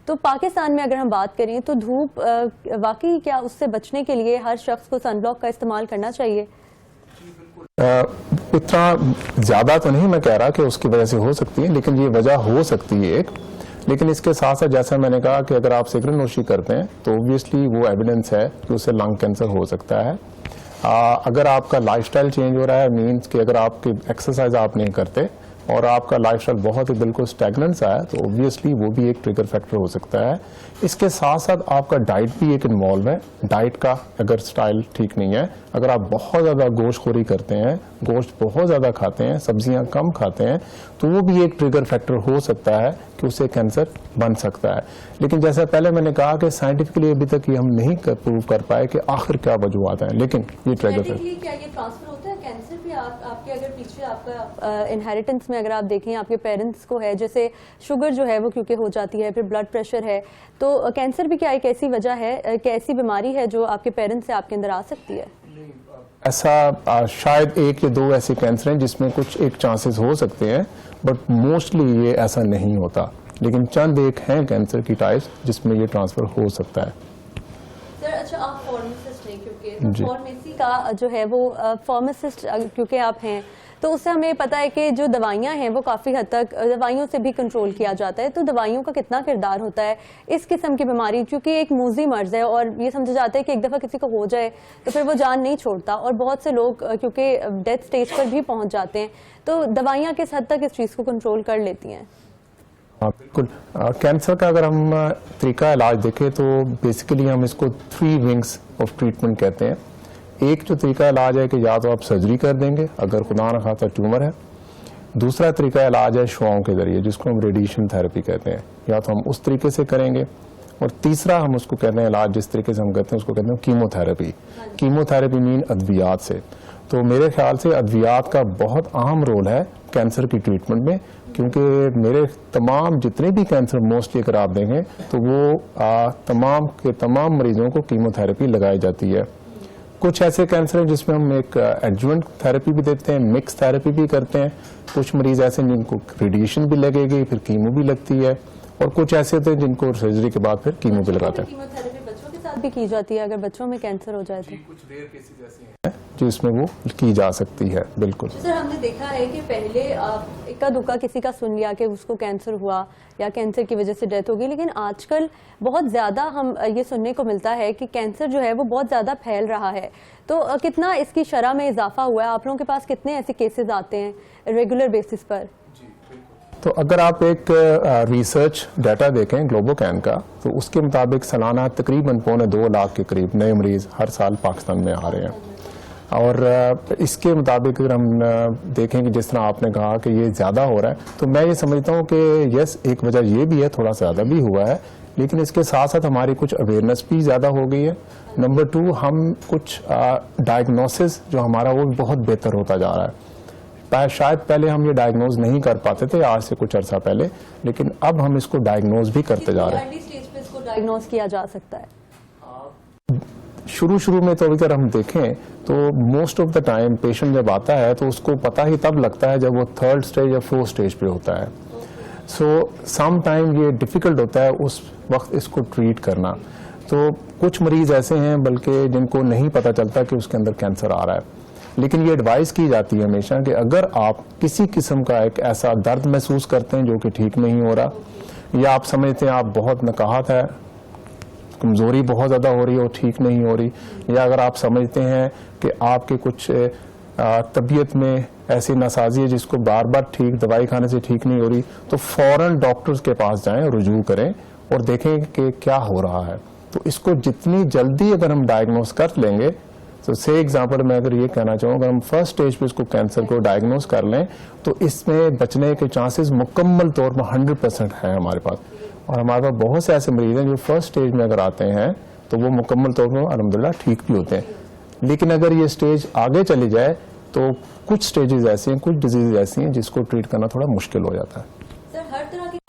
تو پاکستان میں اگر ہم بات کریں تو دھوپ واقعی کیا اس سے بچنے کے لیے ہر شخص کو سن بلاک کا استعمال کرنا چاہیے؟ اتنا زیادہ تو نہیں میں کہہ رہا کہ اس کی وجہ سے ہو سکتی ہے، لیکن یہ وجہ ہو سکتی ہے ایک. لیکن اس کے ساتھ ساتھ جیسا میں نے کہا کہ اگر آپ سگریٹ نوشی کرتے ہیں تو اوبویسلی وہ ایویڈنس ہے کہ اس سے لنگ کینسر ہو سکتا ہے. اگر آپ کا لائف سٹائل چینج ہو رہا ہے، مینس کہ اگر آپ کی ایکسرسائز آپ نہیں کرتے اور آپ کا لائف سٹائل بہت ہی بالکل اسٹیگننٹ سا ہے، تو اوبویسلی وہ بھی ایک ٹریگر فیکٹر ہو سکتا ہے. اس کے ساتھ ساتھ آپ کا ڈائٹ بھی ایک انوالو ہے. ڈائٹ کا اگر سٹائل ٹھیک نہیں ہے، اگر آپ بہت زیادہ گوشت خوری کرتے ہیں، گوشت بہت زیادہ کھاتے ہیں، سبزیاں کم کھاتے ہیں، تو وہ بھی ایک ٹریگر فیکٹر ہو سکتا ہے کہ اس سے کینسر بن سکتا ہے. لیکن جیسا پہلے میں نے کہا کہ سائنٹیفکلی ابھی تک یہ ہم نہیں پروو کر پائے کہ آخر کیا وجوہات ہیں، لیکن یہ ٹریگر فیکٹر. کیا یہ ٹرانسفر ہوتا ہے کینسر بھی؟ آپ کے اگر پیچھے آپ کا انہیریٹنس میں اگر آپ دیکھیں آپ کے پیرنٹس کو ہے، جیسے شوگر جو ہے وہ کیونکہ ہو جاتی ہے، پھر بلڈ پریشر ہے، تو کینسر بھی کیا ایک ایسی وجہ ہے کہ ایسی بیماری ہے جو آپ کے پیرنٹس سے آپ کے اندر آ سکتی ہے؟ ایسا شاید ایک یا دو ایسے کینسر ہیں جس میں کچھ ایک چانسز ہو سکتے ہیں، بٹ موسٹلی یہ ایسا نہیں ہوتا. لیکن چند ایک ہیں کینسر کی ٹائپس جس میں یہ ٹرانسفر ہو سکتا ہے. سر اچھا، آپ فارماسسٹ ہیں کیونکہ فارمیسی کا جو ہے وہ فارماسسٹ کیونکہ آپ ہیں، تو اس سے ہمیں پتہ ہے کہ جو دوائیاں ہیں وہ کافی حد تک دوائیوں سے بھی کنٹرول کیا جاتا ہے. تو دوائیوں کا کتنا کردار ہوتا ہے اس قسم کی بیماری، کیونکہ ایک موذی مرض ہے اور یہ سمجھا جاتا ہے کہ ایک دفعہ کسی کو ہو جائے تو پھر وہ جان نہیں چھوڑتا، اور بہت سے لوگ کیونکہ ڈیتھ سٹیج پر بھی پہنچ جاتے ہیں، تو دوائیاں کس حد تک اس چیز کو کنٹرول کر لیتی ہیں؟ بالکل. کینسر کا اگر ہم طریقہ علاج دیکھیں تو بیسیکلی ہم اس کو 3 ونگز آف ٹریٹمنٹ کہتے ہیں. ایک جو طریقہ علاج ہے کہ یا تو آپ سرجری کر دیں گے اگر خدا نہ خواستہ ٹیومر ہے. دوسرا طریقہ علاج ہے شعاؤں کے ذریعے جس کو ہم ریڈیشن تھراپی کہتے ہیں، یا تو ہم اس طریقے سے کریں گے. اور تیسرا ہم اس کو کہتے ہیں علاج جس طریقے سے ہم کرتے ہیں اس کو کہتے ہیں کیمو تھراپی. کیمو تھراپی مین ادویات سے. تو میرے خیال سے ادویات کا بہت اہم رول ہے کینسر کی ٹریٹمنٹ میں، کیونکہ میرے تمام جتنے بھی کینسر موسٹلی اگر آپ دیکھیں تو وہ تمام کے تمام مریضوں کو کیمو تھراپی لگائی جاتی ہے. کچھ ایسے کینسر ہیں جس میں ہم ایک ایڈجوینٹ تھراپی بھی دیتے ہیں، مکس تھراپی بھی کرتے ہیں. کچھ مریض ایسے ہیں جن کو ریڈیشن بھی لگے گی، پھر کیمو بھی لگتی ہے، اور کچھ ایسے ہوتے ہیں جن کو سرجری کے بعد پھر کیمو بھی لگاتے ہیں. بچوں کے ساتھ بھی کی جاتی ہے اگر بچوں میں کینسر ہو جائے تو؟ کچھ ریئر کیسز ایسے ہیں جس میں وہ کی جا سکتی ہے. بالکل سر، ہم نے دیکھا ہے کہ پہلے اکا دکا کسی کا سن لیا کہ اس کو کینسر ہوا یا کینسر کی وجہ سے ڈیتھ ہو گئی، لیکن آج کل بہت زیادہ ہم یہ سننے کو ملتا ہے کہ کینسر جو ہے وہ بہت زیادہ پھیل رہا ہے. تو کتنا اس کی شرح میں اضافہ ہوا ہے؟ آپ لوگوں کے پاس کتنے ایسے کیسز آتے ہیں ریگولر بیسس پر؟ تو اگر آپ ایک ریسرچ ڈیٹا دیکھیں گلوبوکین کا، تو اس کے مطابق سالانہ تقریباً 2.25 لاکھ کے قریب نئے مریض ہر سال پاکستان میں آ رہے ہیں. اور اس کے مطابق اگر ہم دیکھیں کہ جس طرح آپ نے کہا کہ یہ زیادہ ہو رہا ہے، تو میں یہ سمجھتا ہوں کہ یس ایک وجہ یہ بھی ہے، تھوڑا سا زیادہ بھی ہوا ہے، لیکن اس کے ساتھ ساتھ ہماری کچھ اویئرنیس بھی زیادہ ہو گئی ہے. نمبر 2، ہم کچھ ڈائگنوسس جو ہمارا وہ بہت بہتر ہوتا جا رہا ہے. شاید پہلے ہم یہ ڈائگنوز نہیں کر پاتے تھے آج سے کچھ عرصہ پہلے، لیکن اب ہم اس کو ڈائگنوز بھی کرتے جا رہے ہیں. ارلی سٹیج پہ اس کو ڈائگنوز کیا جا سکتا ہے؟ شروع میں تو اگر ہم دیکھیں تو most of the time patient جب آتا ہے تو اس کو پتہ ہی تب لگتا ہے جب وہ 3rd اسٹیج یا 4th اسٹیج پہ ہوتا ہے. سو سم ٹائم یہ ڈیفیکلٹ ہوتا ہے اس وقت اس کو ٹریٹ کرنا. تو کچھ مریض ایسے ہیں بلکہ جن کو نہیں پتہ چلتا کہ اس کے اندر کینسر آ رہا ہے. لیکن یہ ایڈوائز کی جاتی ہے ہمیشہ کہ اگر آپ کسی قسم کا ایک ایسا درد محسوس کرتے ہیں جو کہ ٹھیک نہیں ہو رہا، یا آپ سمجھتے ہیں آپ بہت نقاہت ہے، کمزوری بہت زیادہ ہو رہی ہے اور ٹھیک نہیں ہو رہی، یا اگر آپ سمجھتے ہیں کہ آپ کے کچھ طبیعت میں ایسی ناسازی ہے جس کو بار بار ٹھیک دوائی کھانے سے ٹھیک نہیں ہو رہی، تو فوراً ڈاکٹرز کے پاس جائیں، رجوع کریں اور دیکھیں کہ کیا ہو رہا ہے. تو اس کو جتنی جلدی اگر ہم ڈائگنوز کر لیں گے، تو سے ایگزامپل میں اگر یہ کہنا چاہوں اگر ہم 1st اسٹیج پہ اس کو کینسر کو ڈائگنوز کر لیں تو اس میں بچنے کے چانسز مکمل طور پر 100% ہیں ہمارے پاس. اور ہمارے پاس بہت سے ایسے مریض ہیں جو 1st اسٹیج میں اگر آتے ہیں تو وہ مکمل طور پر الحمدللہ ٹھیک بھی ہوتے ہیں. لیکن اگر یہ اسٹیج آگے چلی جائے تو کچھ اسٹیجز ایسی ہیں، کچھ ڈیزیز ایسی ہیں جس کو ٹریٹ کرنا تھوڑا مشکل ہو جاتا ہے. سر، ہر طرح کی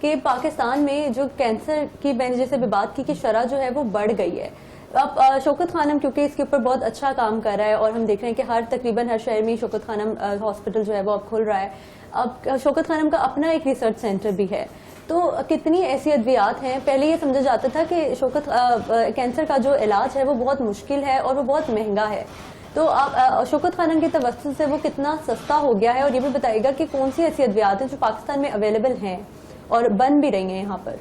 کہ پاکستان میں جو کینسر کی میں نے جیسے بھی بات کی کہ شرح جو ہے وہ بڑھ گئی ہے. اب شوکت خانم کیونکہ اس کے اوپر بہت اچھا کام کر رہا ہے اور ہم دیکھ رہے ہیں کہ تقریباً ہر شہر میں شوکت خانم ہاسپٹل جو ہے وہ اب کھل رہا ہے. اب شوکت خانم کا اپنا ایک ریسرچ سینٹر بھی ہے. تو کتنی ایسی ادویات ہیں؟ پہلے یہ سمجھا جاتا تھا کہ کینسر کا جو علاج ہے وہ بہت مشکل ہے اور وہ بہت مہنگا ہے. تو آپ شوکت خانم کے توسط سے وہ کتنا سستا ہو گیا ہے, اور یہ بھی بتائیے گا کہ کون سی ایسی ادویات ہیں جو پاکستان میں اویلیبل ہیں اور بن بھی رہی ہیں یہاں پر.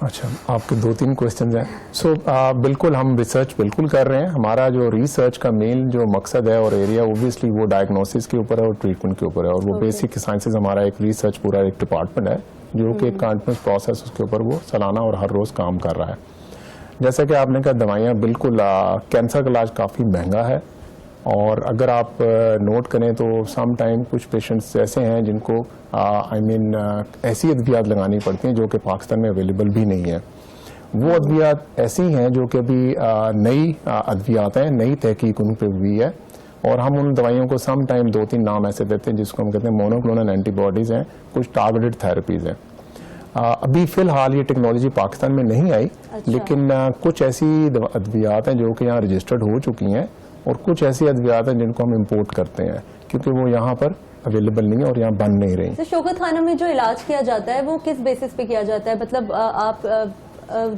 اچھا, آپ کے 2-3 کوشچنز ہیں. سو بالکل ہم ریسرچ بالکل کر رہے ہیں. ہمارا جو ریسرچ کا مین جو مقصد ہے اور ایریا اوبویسلی وہ ڈائگنوسس کے اوپر ہے اور ٹریٹمنٹ کے اوپر ہے, اور وہ بیسک سائنسز ہمارا ایک ریسرچ پورا ایک ڈپارٹمنٹ ہے جو کہ کنٹینیوس پروسیس اس کے اوپر وہ سالانہ اور ہر روز کام کر رہا ہے. جیسا کہ آپ نے کہا دوائیاں بالکل کینسر کا علاج کافی مہنگا ہے, اور اگر آپ نوٹ کریں تو سم ٹائم کچھ پیشنٹس ایسے ہیں جن کو ایسی ادویات لگانی پڑتی ہیں جو کہ پاکستان میں اویلیبل بھی نہیں ہے. وہ ادویات ایسی ہیں جو کہ ابھی نئی ادویات ہیں, نئی تحقیق ان پہ ہوئی ہے, اور ہم ان دوائیوں کو سم ٹائم 2-3 نام ایسے دیتے ہیں جس کو ہم کہتے ہیں مونوکلونل اینٹی باڈیز ہیں, کچھ ٹارگیٹڈ تھراپیز ہیں. ابھی فی الحال یہ ٹیکنالوجی پاکستان میں نہیں آئی, لیکن کچھ ایسی ادویات ہیں جو کہ یہاں رجسٹرڈ ہو چکی ہیں, اور کچھ ایسی ادویات ہیں جن کو ہم امپورٹ کرتے ہیں کیونکہ وہ یہاں پر اویلیبل نہیں ہے اور یہاں بن نہیں رہی. تو شوکت خانم میں جو علاج کیا جاتا ہے وہ کس بیسس پہ کیا جاتا ہے؟ مطلب آپ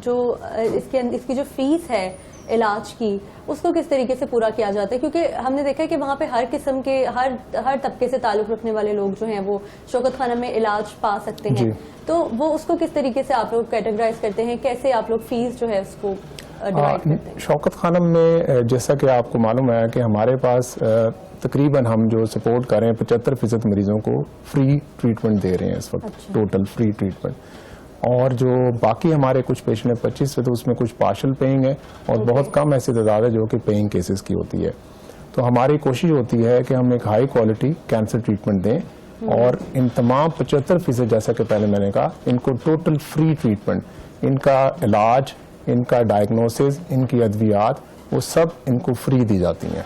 جو اس کی جو فیس ہے علاج کی اس کو کس طریقے سے پورا کیا جاتا ہے؟ کیونکہ ہم نے دیکھا ہے کہ وہاں پہ ہر قسم کے ہر طبقے سے تعلق رکھنے والے لوگ جو ہیں وہ شوکت خانم میں علاج پا سکتے ہیں. تو وہ اس کو کس طریقے سے آپ لوگ کیٹیگرائز کرتے ہیں, کیسے آپ لوگ فیس جو ہے اس کو ڈیوائڈ کرتے ہیں؟ شوکت خانم میں جیسا کہ آپ کو معلوم ہے کہ ہمارے پاس تقریباً ہم جو سپورٹ کر رہے ہیں 75% مریضوں کو فری ٹریٹمنٹ دے رہے ہیں اس وقت, ٹوٹل فری ٹریٹمنٹ. اور جو باقی ہمارے کچھ پیشنٹ ہیں 25 سے, تو اس میں کچھ پارشل پیئنگ ہے اور بہت کم ایسی تعداد ہے جو کہ پیئنگ کیسز کی ہوتی ہے. تو ہماری کوشش ہوتی ہے کہ ہم ایک ہائی کوالٹی کینسر ٹریٹمنٹ دیں, اور ان تمام 75% جیسا کہ پہلے میں نے کہا ان کو ٹوٹل فری ٹریٹمنٹ, ان کا علاج, ان کا ڈائگنوسس, ان کی ادویات وہ سب ان کو فری دی جاتی ہیں.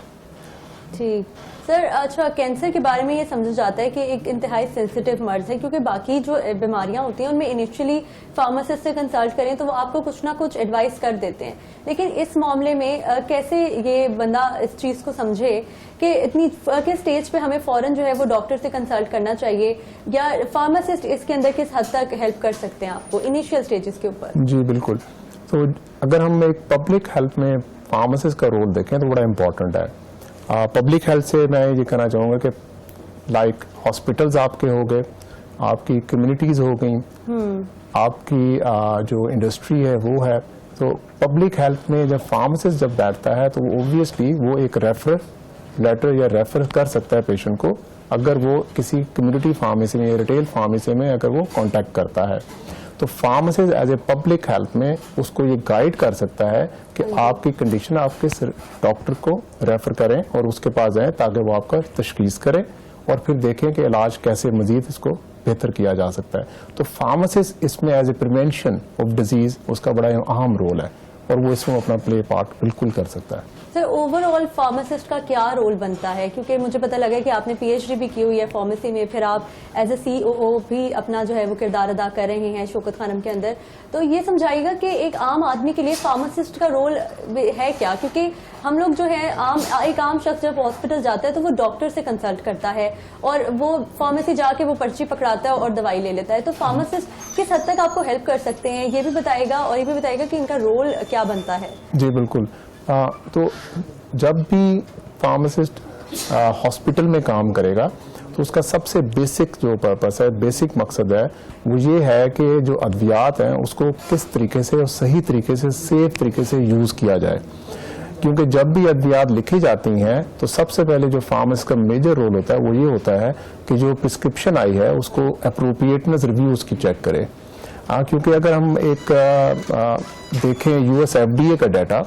ٹھیک سر. اچھا, کینسر کے بارے میں یہ سمجھا جاتا ہے کہ ایک انتہائی سینسیٹیو مرض ہے, کیونکہ باقی جو بیماریاں ہوتی ہیں ان میں انیشلی فارماسسٹ سے کنسلٹ کریں تو وہ آپ کو کچھ نہ کچھ ایڈوائز کر دیتے ہیں, لیکن اس معاملے میں کیسے یہ بندہ اس چیز کو سمجھے کہ اتنی کس سٹیج پہ ہمیں فوراً جو ہے وہ ڈاکٹر سے کنسلٹ کرنا چاہیے, یا فارماسسٹ اس کے اندر کس حد تک ہیلپ کر سکتے ہیں آپ کو انیشیل سٹیجز کے اوپر؟ جی بالکل. تو اگر ہم ایک پبلک ہیلتھ میں فارماسسٹ کا رول دیکھیں تو بڑا امپورٹنٹ ہے. پبلک ہیلتھ سے میں یہ کہنا چاہوں گا کہ لائک ہاسپٹلز آپ کے ہو گئے, آپ کی کمیونٹیز ہو گئیں, آپ کی جو انڈسٹری ہے وہ ہے, تو پبلک ہیلتھ میں جب فارماسسٹ جب بیٹھتا ہے تو اوبویسلی وہ ایک ریفر لیٹر یا ریفر کر سکتا ہے پیشنٹ کو, اگر وہ کسی کمیونٹی فارمیسی میں یا ریٹیل فارمیسی میں اگر وہ کانٹیکٹ کرتا ہے. تو pharmacist as a public health میں اس کو یہ گائیڈ کر سکتا ہے کہ آپ کی کنڈیشن آپ کے ڈاکٹر کو ریفر کریں اور اس کے پاس جائیں تاکہ وہ آپ کا تشخیص کرے اور پھر دیکھیں کہ علاج کیسے مزید اس کو بہتر کیا جا سکتا ہے. تو فارماسسٹ اس میں as a prevention of disease اس کا بڑا اہم رول ہے, اور وہ اس میں اپنا پلے پارٹ بالکل کر سکتا ہے. سر, اوور آل فارماسسٹ کا کیا رول بنتا ہے؟ کیونکہ مجھے پتہ لگا کہ آپ نے پی ایچ ڈی بھی کی ہوئی ہے فارمیسی میں, پھر آپ ایز اے سی او او بھی اپنا جو ہے وہ کردار ادا کر رہے ہیں شوکت خانم کے اندر. تو یہ سمجھائیے گا کہ ایک عام آدمی کے لیے فارماسسٹ کا رول ہے کیا؟ کیونکہ ہم لوگ جو ہے ایک عام شخص جب ہاسپٹل جاتا ہے تو وہ ڈاکٹر سے کنسلٹ کرتا ہے اور وہ فارمیسی جا کے وہ پرچی پکڑاتا ہے اور دوائی لے لیتا ہے. تو فارماسسٹ کس حد تک آپ کو ہیلپ کر سکتے ہیں یہ بھی بتائے گا, اور یہ بھی بتائے گا کہ ان کا رول کیا بنتا ہے. جی بالکل. تو جب بھی فارماسسٹ ہاسپٹل میں کام کرے گا تو اس کا سب سے بیسک جو پرپس ہے, بیسک مقصد ہے, وہ یہ ہے کہ جو ادویات ہیں اس کو کس طریقے سے اور صحیح طریقے سے سیف طریقے سے یوز کیا جائے. کیونکہ جب بھی ادویات لکھی جاتی ہیں تو سب سے پہلے جو فارماسسٹ کا میجر رول ہوتا ہے وہ یہ ہوتا ہے کہ جو پرسکرپشن آئی ہے اس کو اپروپریٹنس ریویو اس کی چیک کرے. کیونکہ اگر ہم ایک دیکھیں U S F D A کا ڈیٹا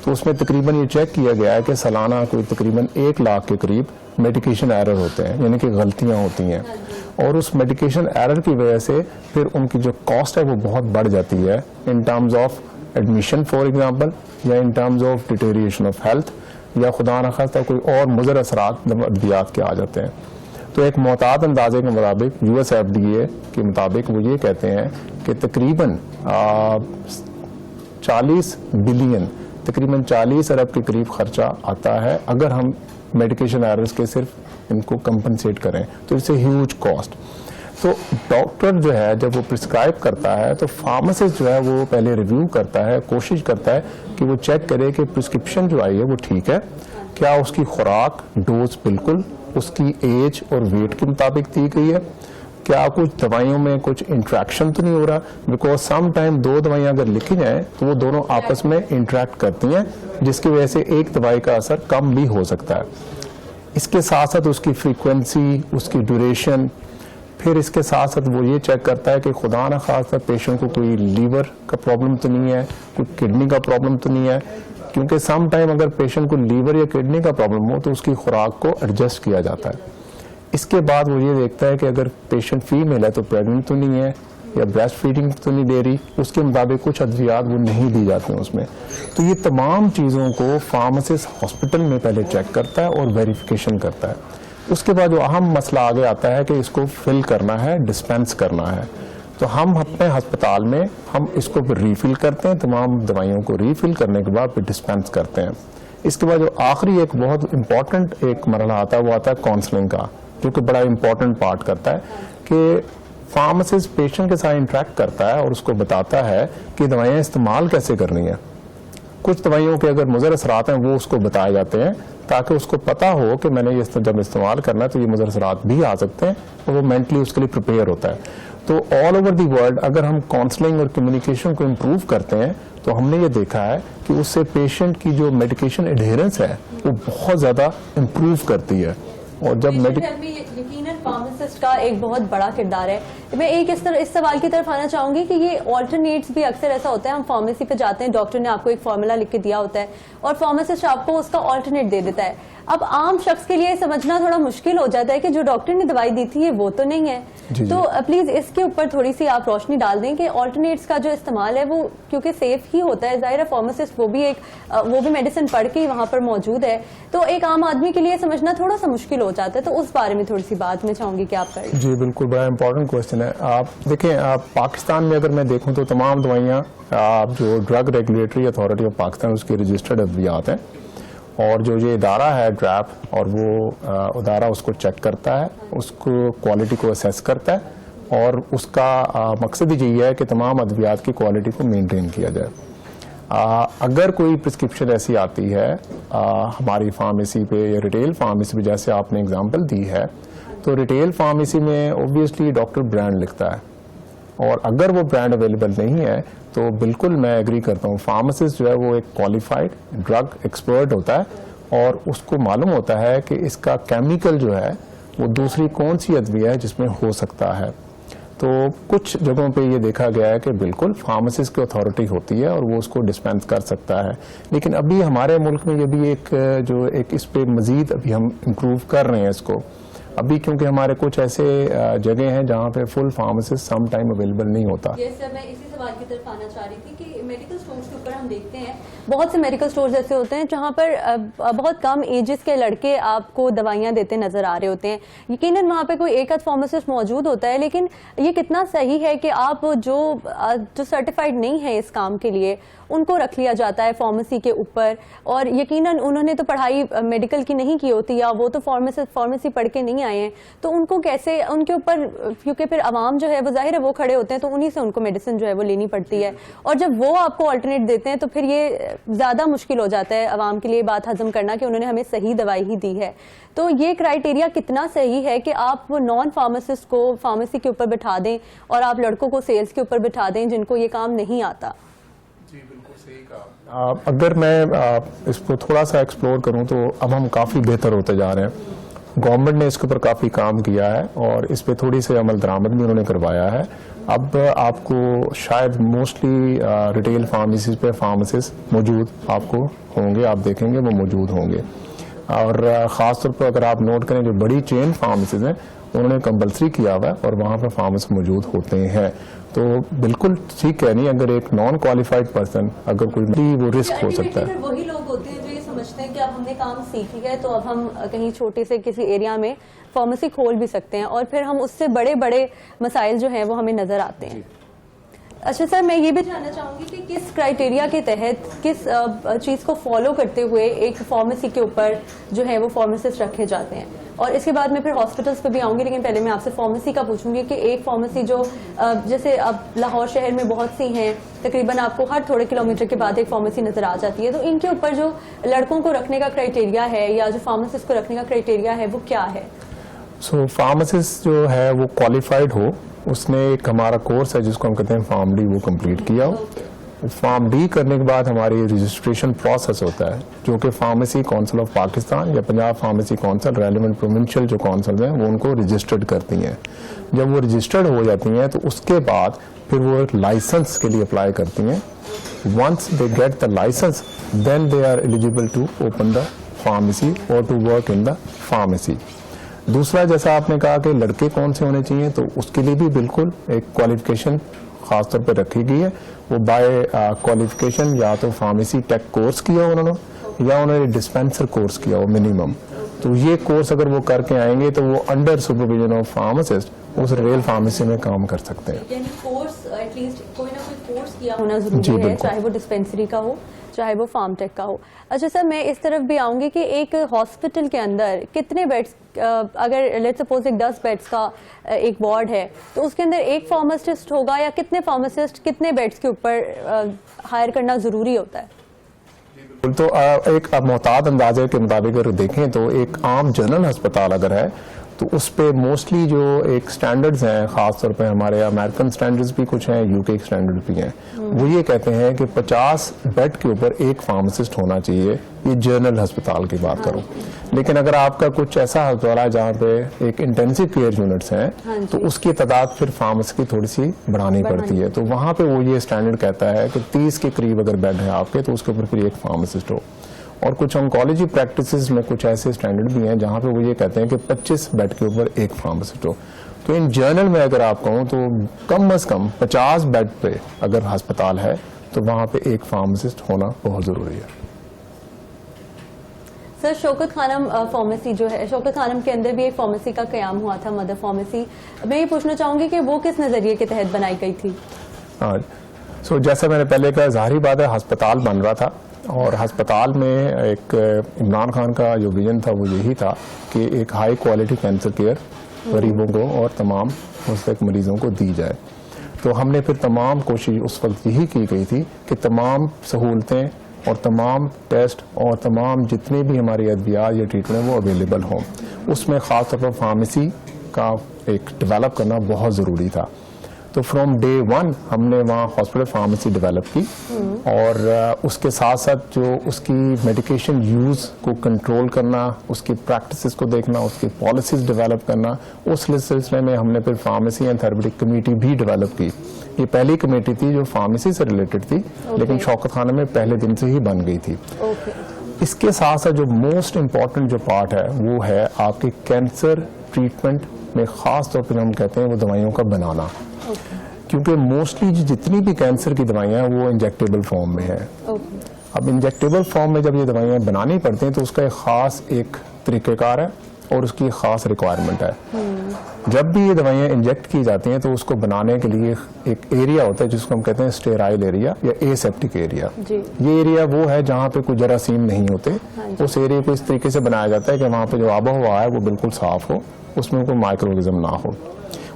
تو اس میں تقریباً یہ چیک کیا گیا ہے کہ سالانہ کوئی تقریباً 1 لاکھ کے قریب میڈیکیشن ایرر ہوتے ہیں, یعنی کہ غلطیاں ہوتی ہیں, اور اس میڈیکیشن ایرر کی وجہ سے پھر ان کی جو کاسٹ ہے وہ بہت بڑھ جاتی ہے in terms of admission for example, یا in terms of deterioration of health, یا خدا نخواستہ کوئی اور مضر اثرات ادویات کے آ جاتے ہیں. تو ایک محتاط اندازے کے مطابق USFDA کے مطابق وہ یہ کہتے ہیں کہ تقریباً 40 بلین تقریباً 40 ارب کے قریب خرچہ آتا ہے اگر ہم میڈیکیشن ایررز کے صرف ان کو کمپنسیٹ کریں، تو اس سے ہیوج کاسٹ. تو ڈاکٹر جو ہے جب وہ پرسکرائب کرتا ہے تو فارماسسٹ جو ہے وہ پہلے ریویو کرتا ہے، کوشش کرتا ہے کہ وہ چیک کرے کہ پرسکرپشن جو آئی ہے وہ ٹھیک ہے، کیا اس کی خوراک ڈوز بالکل اس کی ایج اور ویٹ کے مطابق دی گئی ہے، کیا کچھ دوائیوں میں کچھ انٹریکشن تو نہیں ہو رہا، بیکاز سم ٹائم 2 دوائیاں اگر لکھی جائیں تو وہ دونوں آپس میں انٹریکٹ کرتی ہیں جس کی وجہ سے ایک دوائی کا اثر کم بھی ہو سکتا ہے. اس کے ساتھ ساتھ اس کی فریکوینسی، اس کی ڈیوریشن، پھر اس کے ساتھ ساتھ وہ یہ چیک کرتا ہے کہ خدا نہ خواستہ پیشنٹ کو کوئی لیور کا پرابلم تو نہیں ہے، کوئی کڈنی کا پرابلم تو نہیں ہے، کیونکہ سم ٹائم اگر پیشنٹ کو لیور یا کڈنی کا پرابلم ہو تو اس کی خوراک کو ایڈجسٹ کیا جاتا ہے. اس کے بعد وہ یہ دیکھتا ہے کہ اگر پیشنٹ فیمیل ہے تو پریگننٹ تو نہیں ہے یا بریسٹ فیڈنگ تو نہیں دے رہی، اس کے مطابق کچھ ادویات وہ نہیں دی جاتی ہیں اس میں. تو یہ تمام چیزوں کو فارماسسٹ ہاسپٹل میں پہلے چیک کرتا ہے اور ویریفیکیشن کرتا ہے. اس کے بعد جو اہم مسئلہ آگے آتا ہے کہ اس کو فل کرنا ہے، ڈسپینس کرنا ہے. تو ہم اپنے ہسپتال میں ہم اس کو پھر ریفل کرتے ہیں، تمام دوائیوں کو ریفل کرنے کے بعد پھر ڈسپینس کرتے ہیں. اس کے بعد جو آخری ایک بہت امپورٹنٹ ایک مرحلہ آتا ہے وہ آتا ہے کاؤنسلنگ کا، جو کہ بڑا امپورٹنٹ پارٹ کرتا ہے کہ فارماسسٹ پیشنٹ کے ساتھ انٹریکٹ کرتا ہے اور اس کو بتاتا ہے کہ دوائیاں استعمال کیسے کرنی ہیں. کچھ دوائیوں کے اگر مضر اثرات ہیں وہ اس کو بتائے جاتے ہیں تاکہ اس کو پتا ہو کہ میں نے یہ جب استعمال کرنا ہے تو یہ مضر اثرات بھی آ سکتے ہیں اور وہ مینٹلی اس کے لیے پریپیئر ہوتا ہے. تو آل اوور دی ورلڈ اگر ہم کاؤنسلنگ اور کمیونیکیشن کو امپروو کرتے ہیں تو ہم نے یہ دیکھا ہے کہ اس سے پیشنٹ کی جو میڈیکیشن ایڈہیرنس ہے وہ بہت زیادہ امپروو کرتی ہے. اور جب یقیناً فارماسسٹ کا ایک بہت بڑا کردار ہے. میں ایک اس سوال کی طرف آنا چاہوں گی کہ یہ آلٹرنیٹس بھی اکثر ایسا ہوتا ہے، ہم فارمیسی پہ جاتے ہیں، ڈاکٹر نے آپ کو ایک فارمولا لکھ کے دیا ہوتا ہے اور فارماسسٹ آپ کو اس کا آلٹرنیٹ دے دیتا ہے. اب عام شخص کے لیے سمجھنا تھوڑا مشکل ہو جاتا ہے کہ جو ڈاکٹر نے دوائی دی تھی وہ تو نہیں ہے. تو پلیز اس کے اوپر تھوڑی سی آپ روشنی ڈال دیں کہ آلٹرنیٹس کا جو استعمال ہے وہ کیونکہ سیف ہی ہوتا ہے، ظاہر ہے فارماسسٹ وہ بھی میڈیسن پڑھ کے وہاں پر موجود ہے، تو ایک عام آدمی کے لیے سمجھنا تھوڑا سا مشکل ہو جاتا ہے. تو اس بارے میں تھوڑی سی بات میں چاہوں گی کہ آپ کریں. جی بالکل، بڑا امپورٹنٹ کوشچن ہے. آپ دیکھیں، آپ پاکستان میں اگر میں دیکھوں تو تمام دوائیاں جو drug regulatory authority of Pakistan اس کی رجسٹرڈ ادویات ہیں، اور جو یہ ادارہ ہے ڈریپ، اور وہ ادارہ اس کو چیک کرتا ہے، اس کو کوالٹی کو اسیس کرتا ہے، اور اس کا مقصد یہی ہے کہ تمام ادویات کی کوالٹی کو مینٹین کیا جائے. اگر کوئی پرسکرپشن ایسی آتی ہے ہماری فارمیسی پہ یا ریٹیل فارمیسی پہ، جیسے آپ نے اگزامپل دی ہے، تو ریٹیل فارمیسی میں اوبویسلی ڈاکٹر برانڈ لکھتا ہے، اور اگر وہ برانڈ اویلیبل نہیں ہے تو بالکل میں ایگری کرتا ہوں، فارماسسٹ جو ہے وہ ایک کوالیفائڈ ڈرگ ایکسپرٹ ہوتا ہے اور اس کو معلوم ہوتا ہے کہ اس کا کیمیکل جو ہے وہ دوسری کون سی ادویہ ہے جس میں ہو سکتا ہے. تو کچھ جگہوں پہ یہ دیکھا گیا ہے کہ بالکل فارماسسٹ کی اتھارٹی ہوتی ہے اور وہ اس کو ڈسپینس کر سکتا ہے. لیکن ابھی ہمارے ملک میں یہ بھی ایک اس پہ مزید ابھی ہم امپروو کر رہے ہیں اس کو ابھی، کیونکہ ہمارے کچھ ایسے جگہ ہیں جہاں پہ فل فارماسسٹ سم ٹائم اویلیبل نہیں ہوتا. میں اسی سوال کی طرف آنا چاہ رہی تھی کہ میڈیکل اسٹورز کے اوپر ہم دیکھتے ہیں بہت سے میڈیکل اسٹورز ایسے ہوتے ہیں جہاں پر بہت کم ایجز کے لڑکے آپ کو دوائیاں دیتے نظر آ رہے ہوتے ہیں. یقیناً وہاں پہ کوئی ایک آدھ فارماسسٹ موجود ہوتا ہے، لیکن یہ کتنا صحیح ہے کہ آپ جو سرٹیفائڈ نہیں ہے اس کام کے لیے ان کو رکھ لیا جاتا ہے فارمیسی کے اوپر، اور یقیناً انہوں نے تو پڑھائی میڈیکل کی نہیں کی ہوتی یا وہ تو فارمیسی پڑھ کے نہیں آئے ہیں، تو ان کو کیسے ان کے اوپر، کیونکہ پھر عوام جو ہے وہ ظاہر ہے وہ کھڑے ہوتے ہیں تو انہی سے ان کو میڈیسن جو ہے وہ لینی پڑتی ہے، اور جب وہ آپ کو آلٹرنیٹ دیتے ہیں تو پھر یہ زیادہ مشکل ہو جاتا ہے عوام کے لیے بات ہضم کرنا کہ انہوں نے ہمیں صحیح دوائی ہی دی ہے. تو یہ کرائیٹیریا کتنا صحیح ہے کہ آپ نان فارماسسٹ کو فارمیسی کے اوپر بٹھا دیں اور آپ لڑکوں کو سیلز کے اوپر بٹھا دیں جن کو یہ کام نہیں آتا؟ جی بالکل صحیح کہا. اگر میں اس کو تھوڑا سا ایکسپلور کروں تو اب ہم کافی بہتر ہوتے جا رہے ہیں. گورنمنٹ نے اس کے اوپر کافی کام کیا ہے اور اس پہ تھوڑی سی عمل درآمد بھی انہوں نے کروایا ہے. اب آپ کو شاید موسٹلی ریٹیل فارمیسیز پہ فارماسسٹ موجود آپ کو ہوں گے، آپ دیکھیں گے وہ موجود ہوں گے. اور خاص طور پر اگر آپ نوٹ کریں جو بڑی چین فارمیسیز ہیں انہوں نے کمپلسری کیا ہوا ہے اور وہاں پہ فارماسسٹ موجود ہوتے ہیں. تو بالکل ٹھیک ہے، نہیں اگر ایک نان کوالیفائڈ پرسن اگر کوئی وہ رسک ہو سکتا ہے. وہی لوگ ہوتے ہیں جو یہ سمجھتے ہیں کہ اب ہم نے کام سیکھ لیا ہے تو اب ہم کہیں چھوٹے سے کسی ایریا میں فارمیسی کھول بھی سکتے ہیں اور پھر ہم اس سے بڑے بڑے مسائل جو ہیں وہ ہمیں نظر آتے ہیں. اچھا سر, میں یہ بھی جاننا چاہوں گی کہ کس کرائٹیریا کے تحت کس چیز کو فالو کرتے ہوئے ایک فارمیسی کے اوپر جو ہے وہ فارماسسٹ رکھے جاتے ہیں, اور اس کے بعد میں پھر ہاسپٹلس پہ بھی آؤں گی, لیکن پہلے میں آپ سے فارمیسی کا پوچھوں گی کہ ایک فارمیسی جو جیسے اب لاہور شہر میں بہت سی ہیں, تقریباً آپ کو ہر تھوڑے کلومیٹر کے بعد ایک فارمیسی نظر آ جاتی ہے, تو ان کے اوپر جو لڑکوں کو رکھنے کا کرائٹیریا ہے یا جو فارماسسٹ کو رکھنے کا کرائٹیریا ہے وہ کیا ہے؟ سو فارماسسٹ جو ہے وہ کوالیفائڈ ہو, اس نے ایک ہمارا کورس ہے جس کو ہم کہتے ہیں فارم ڈی, وہ کمپلیٹ کیا ہو. فارم ڈی کرنے کے بعد ہماری رجسٹریشن پروسیس ہوتا ہے جو کہ فارمیسی کونسل آف پاکستان یا Punjab pharmacy council, relevant provincial جو کونسل ہیں وہ ان کو رجسٹرڈ کرتی ہیں. جب وہ رجسٹرڈ ہو جاتی ہیں تو اس کے بعد پھر وہ ایک لائسنس کے لیے اپلائی کرتی ہیں. Once they get the licence then they are eligible to open the pharmacy or to work in the pharmacy. دوسرا, جیسا آپ نے کہا کہ لڑکے کون سے ہونے چاہیے, تو اس کے لیے بھی بالکل ایک کوالیفیکیشن خاص طور پہ رکھی گئی ہے. وہ بائی کوالیفیکیشن یا تو فارمیسی ٹیک کورس کیا انہوں نے یا انہوں نے ڈسپینسر کورس کیا ہو منیمم. تو یہ کورس اگر وہ کر کے آئیں گے تو وہ انڈر سپرویژن آف فارماسسٹ اس ریل فارمیسی میں کام کر سکتے ہیں. یعنی کورس ایٹ لیسٹ کوئی نہ کوئی کورس کیا ہونا ضروری ہے, چاہے وہ ڈسپینسری کا ہو چاہے وہ فارم ٹیک کا ہو. اچھا سر, میں اس طرف بھی آؤں گی کہ ایک ہاسپٹل کے اندر کتنے بیڈس, اگر لیٹ سپوز ایک 10 بیڈس کا ایک وارڈ ہے تو اس کے اندر ایک فارماسسٹ ہوگا یا کتنے فارماسسٹ کتنے بیڈس کے اوپر ہائر کرنا ضروری ہوتا ہے؟ تو ایک محتاط اندازے کے مطابق اگر دیکھیں تو ایک عام جنرل ہسپتال اگر ہے تو اس پہ موسٹلی جو ایک سٹینڈرڈز ہیں, خاص طور پہ ہمارے امریکن سٹینڈرڈز بھی کچھ ہیں, یو کے سٹینڈرڈ بھی ہیں, وہ یہ کہتے ہیں کہ 50 بیڈ کے اوپر ایک فارماسسٹ ہونا چاہیے. یہ جنرل ہسپتال کی بات کروں. لیکن اگر آپ کا کچھ ایسا ہسپتال ہے جہاں پہ ایک انٹینسو کیئر یونٹس ہیں تو اس کی تعداد پھر فارمیسی کی تھوڑی سی بڑھانی پڑتی ہے, تو وہاں پہ وہ یہ سٹینڈرڈ کہتا ہے کہ 30 کے قریب اگر بیڈ ہے آپ کے تو اس کے اوپر پھر ایک فارماسسٹ ہو. اور کچھ آنکالوجی پریکٹسز میں کچھ ایسے سٹینڈرڈ بھی ہیں جہاں پہ وہ یہ کہتے ہیں کہ 25 بیڈ کے اوپر ایک فارماسسٹ ہو. تو ان جرنل میں اگر آپ کہوں تو کم از کم 50 بیڈ پہ اگر ہسپتال ہے تو وہاں پہ ایک فارماسسٹ ہونا بہت ضروری ہے. سر, شوکت خانم فارمیسی جو ہے, شوکت خانم کے اندر بھی ایک فارمیسی کا قیام ہوا تھا, مدر فارمیسی. میں یہ پوچھنا چاہوں گی کہ وہ کس نظریے کے تحت بنائی گئی تھی؟ سو جیسے میں نے پہلے کہا, ظاہری بات ہے ہسپتال بن رہا تھا اور ہسپتال میں ایک عمران خان کا جو ویژن تھا وہ یہی تھا کہ ایک ہائی کوالٹی کینسر کیئر غریبوں کو اور تمام مستحق مریضوں کو دی جائے. تو ہم نے پھر تمام کوشش اس وقت یہی کی گئی تھی کہ تمام سہولتیں اور تمام ٹیسٹ اور تمام جتنے بھی ہماری ادویات یا ٹریٹمنٹ وہ اویلیبل ہوں. اس میں خاص طور پر فارمیسی کا ایک ڈیولپ کرنا بہت ضروری تھا. تو فرام ڈے 1 ہم نے وہاں ہاسپٹل فارمیسی ڈیولپ کی اور اس کے ساتھ ساتھ جو اس کی میڈیکیشن یوز کو کنٹرول کرنا, اس کی پریکٹسز کو دیکھنا, اس کی پالیسیز ڈیولپ کرنا, اس سلسلے میں ہم نے پھر فارمیسی اینڈ تھراپیوٹک کمیٹی بھی ڈیولپ کی. یہ پہلی کمیٹی تھی جو فارمیسی سے ریلیٹڈ تھی, لیکن شوکت خانہ میں پہلے دن سے ہی بن گئی تھی. اس کے ساتھ ساتھ جو موسٹ امپورٹنٹ جو پارٹ ہے وہ ہے آپ کے کینسر ٹریٹمنٹ میں, خاص طور پہ ہم کہتے ہیں وہ دوائیوں کا بنانا. کیونکہ موسٹلی جتنی بھی کینسر کی دوائیاں ہیں وہ انجیکٹیبل فارم میں ہیں. اب انجیکٹیبل فارم میں جب یہ دوائیاں بنانی پڑتی ہیں تو اس کا ایک خاص ایک طریقہ کار ہے اور اس کی خاص ریکوائرمنٹ ہے. جب بھی یہ دوائیاں انجیکٹ کی جاتی ہیں تو اس کو بنانے کے لیے ایک ایریا ہوتا ہے جس کو ہم کہتے ہیں اسٹیرائل ایریا یا ایسیپٹک ایریا. یہ ایریا وہ ہے جہاں پہ کوئی جراثیم نہیں ہوتے. اس ایریا کو اس طریقے سے بنایا جاتا ہے کہ وہاں پہ جو آب و ہوا ہے وہ بالکل صاف ہو, اس میں کوئی مائکرو آرگنزم نہ ہو.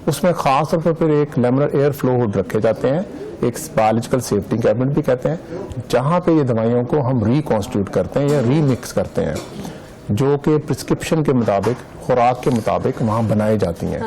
اس میں خاص طور پر پھر ایک لیمنر ایئر فلو ہوڈ رکھے جاتے ہیں, ایک بایولوجیکل سیفٹی کیبنٹ بھی کہتے ہیں, جہاں پہ یہ دوائیوں کو ہم ریکانسٹیٹیوٹ کرتے ہیں یا ری مکس کرتے ہیں, جو کہ پرسکرپشن کے مطابق, خوراک کے مطابق وہاں بنائی جاتی ہیں.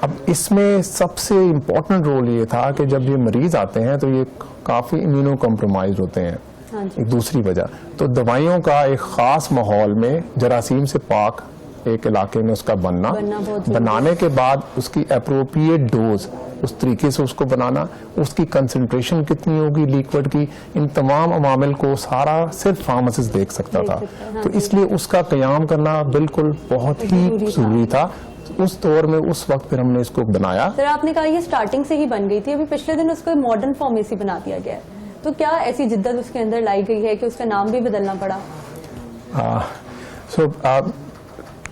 اب اس میں سب سے امپورٹنٹ رول یہ تھا کہ جب یہ مریض آتے ہیں تو یہ کافی امیونو کمپرومائزڈ ہوتے ہیں. ایک دوسری وجہ تو دوائیوں کا ایک خاص ماحول میں جراثیم سے پاک ایک علاقے میں اس کا بنانے کے بعد اس کی اپروپریٹ ڈوز اس طریقے سے اس کو بنانا, اس کی کنسنٹریشن کتنی ہوگی لیکوڈ کی, ان تمام عوامل کو سارا صرف فارماسسٹ دیکھ سکتا تھا. تو اس لیے اس کا قیام کرنا بالکل بہت ہی ضروری تھا. اس دور میں اس وقت پھر ہم نے اس کو بنایا. سر آپ نے کہا یہ سٹارٹنگ سے ہی بن گئی تھی, ابھی پچھلے دن اس کو ماڈرن فارمیسی بنا دیا گیا ہے, تو کیا ایسی جدت اس کے اندر لائی گئی ہے کہ اس کا نام بھی بدلنا پڑا؟